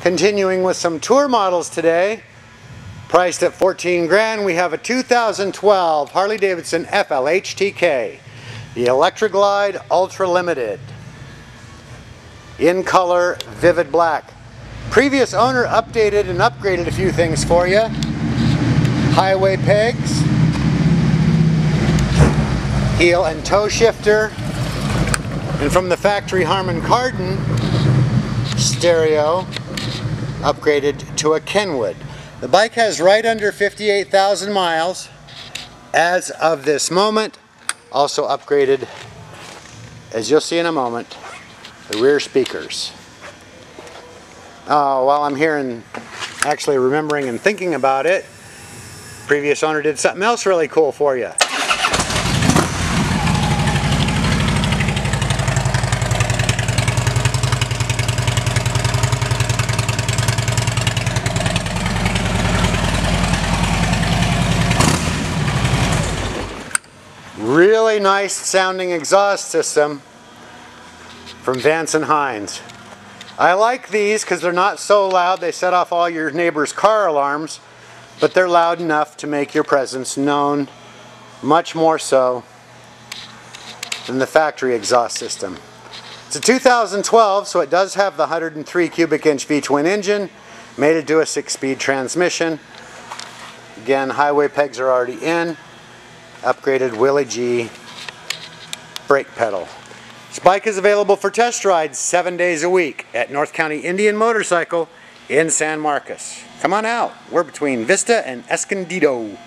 Continuing with some tour models today, priced at 14 grand, we have a 2012 Harley-Davidson FLHTK, the Electra Glide Ultra Limited, in color vivid black. Previous owner updated and upgraded a few things for you. Highway pegs, heel and toe shifter, and from the factory Harman Kardon, stereo upgraded to a Kenwood. The bike has right under 58,000 miles as of this moment. Also upgraded, as you'll see in a moment, the rear speakers. While I'm here and actually remembering and thinking about it, previous owner did something else really cool for you. Really nice sounding exhaust system from Vance & Hines. I like these because they're not so loud they set off all your neighbor's car alarms, but they're loud enough to make your presence known, much more so than the factory exhaust system. It's a 2012, so it does have the 103 cubic inch V-twin engine, made it do a 6-speed transmission. Again, highway pegs are already in. Upgraded Willie G brake pedal. This bike is available for test rides 7 days a week at North County Indian Motorcycle in San Marcos. Come on out. We're between Vista and Escondido.